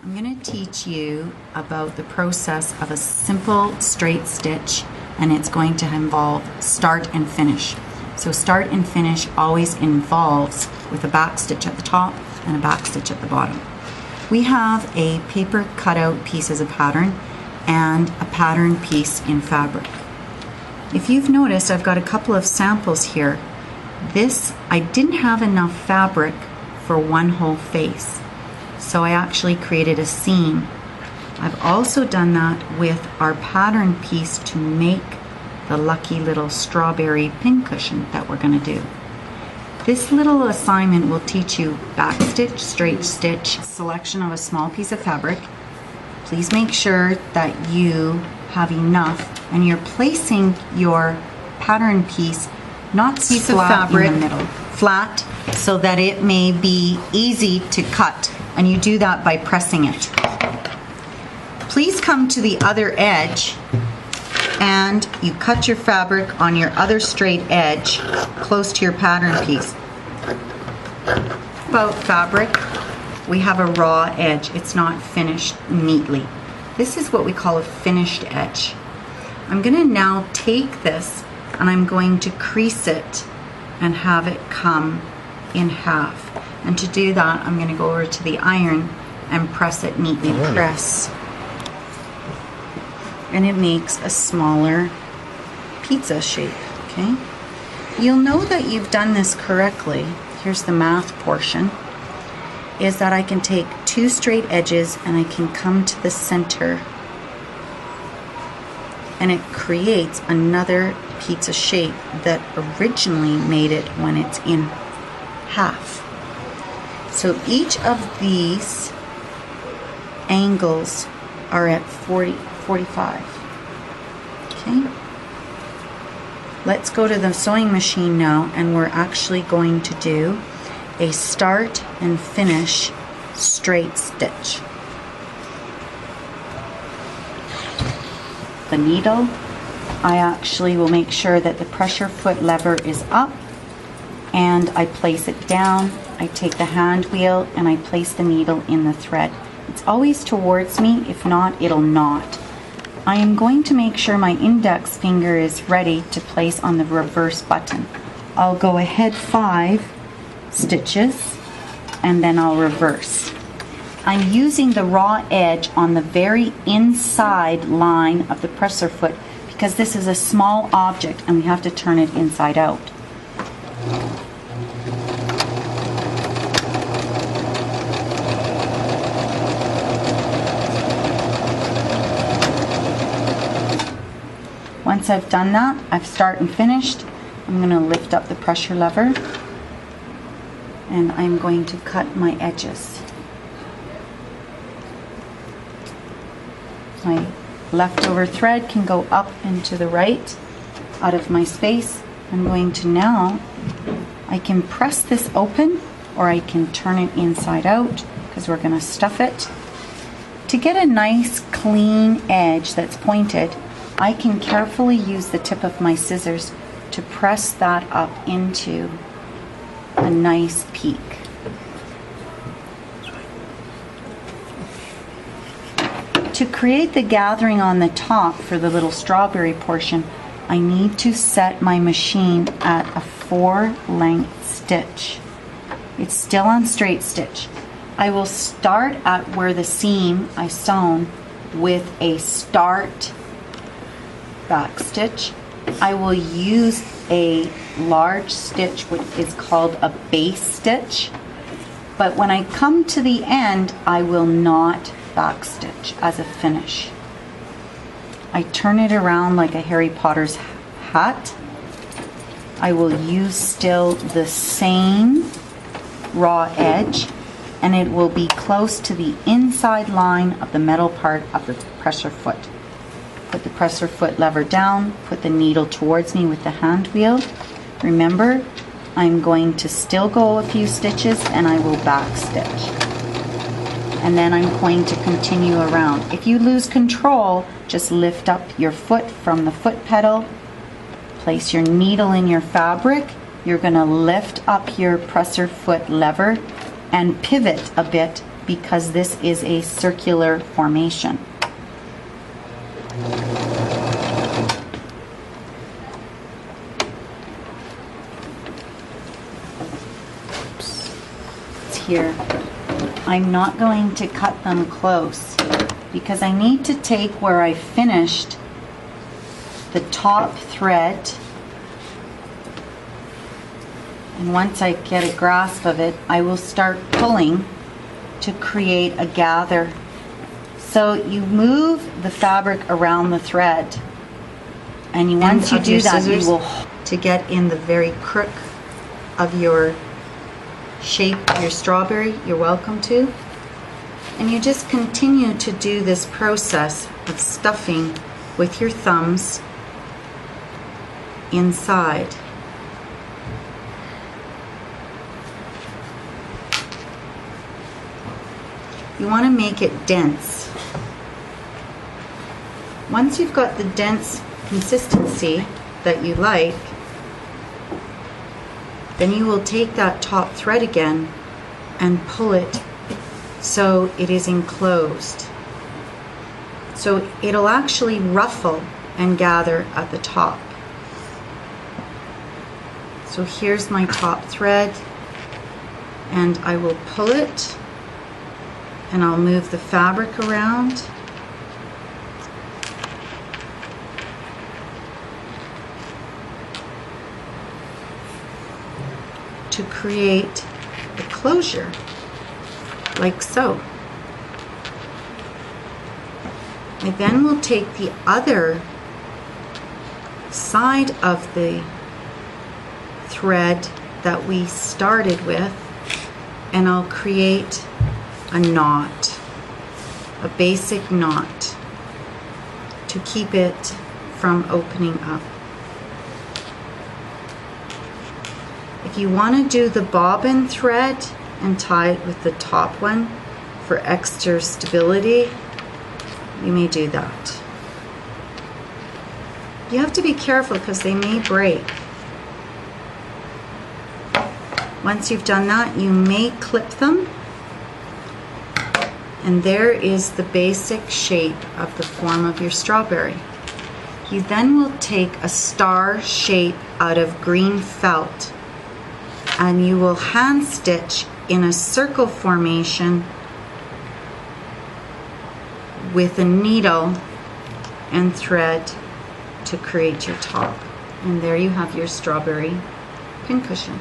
I'm going to teach you about the process of a simple straight stitch, and it's going to involve start and finish. So start and finish always involves with a back stitch at the top and a back stitch at the bottom. We have a paper cutout pieces of pattern and a pattern piece in fabric. If you've noticed, I've got a couple of samples here. This, I didn't have enough fabric for one whole face, so I actually created a seam. I've also done that with our pattern piece to make the lucky little strawberry pincushion that we're going to do. This little assignment will teach you back stitch, straight stitch, selection of a small piece of fabric. Please make sure that you have enough and you're placing your pattern piece not piece of fabric in the middle, flat, so that it may be easy to cut, and you do that by pressing it. Please come to the other edge and you cut your fabric on your other straight edge close to your pattern piece. About fabric, we have a raw edge. It's not finished neatly. This is what we call a finished edge. I'm going to now take this and I'm going to crease it and have it come in half. And to do that, I'm going to go over to the iron and press it neatly. Press. And it makes a smaller pizza shape, okay? You'll know that you've done this correctly. Here's the math portion, is that I can take two straight edges and I can come to the center and it creates another pizza shape that originally made it when it's in half. So each of these angles are at 45. Okay. Let's go to the sewing machine now, and we're actually going to do a start and finish straight stitch. The needle, I actually will make sure that the pressure foot lever is up and I place it down. I take the hand wheel and I place the needle in the thread. It's always towards me, if not, it'll knot. I am going to make sure my index finger is ready to place on the reverse button. I'll go ahead 5 stitches and then I'll reverse. I'm using the raw edge on the very inside line of the presser foot because this is a small object and we have to turn it inside out. Once I've done that, I've start and finished. I'm going to lift up the pressure lever and I'm going to cut my edges. My leftover thread can go up and to the right out of my space. I'm going to now, I can press this open or I can turn it inside out because we're going to stuff it. To get a nice clean edge that's pointed, I can carefully use the tip of my scissors to press that up into a nice peak. To create the gathering on the top for the little strawberry portion, I need to set my machine at a 4-length stitch. It's still on straight stitch. I will start at where the seam I sewn with a start back stitch. I will use a large stitch which is called a base stitch, but when I come to the end I will not back stitch as a finish. I turn it around like a Harry Potter's hat. I will use still the same raw edge and it will be close to the inside line of the metal part of the presser foot. Put the presser foot lever down, put the needle towards me with the hand wheel. Remember, I'm going to still go a few stitches and I will back stitch. And then I'm going to continue around. If you lose control, just lift up your foot from the foot pedal, place your needle in your fabric. You're going to lift up your presser foot lever and pivot a bit because this is a circular formation. It's here. I'm not going to cut them close because I need to take where I finished the top thread, and once I get a grasp of it, I will start pulling to create a gather. So you move the fabric around the thread, and once you do that, you will to get in the very crook of your shape, your strawberry. You're welcome to. And you just continue to do this process of stuffing with your thumbs inside. You want to make it dense. Once you've got the dense consistency that you like, then you will take that top thread again and pull it so it is enclosed. So it'll actually ruffle and gather at the top. So here's my top thread, and I will pull it, and I'll move the fabric around. To create a closure, like so. I then will take the other side of the thread that we started with, and I'll create a knot, a basic knot, to keep it from opening up. If you want to do the bobbin thread and tie it with the top one for extra stability, you may do that. You have to be careful because they may break. Once you've done that, you may clip them, and there is the basic shape of the form of your strawberry. You then will take a star shape out of green felt, and you will hand stitch in a circle formation with a needle and thread to create your top. And there you have your strawberry pincushion.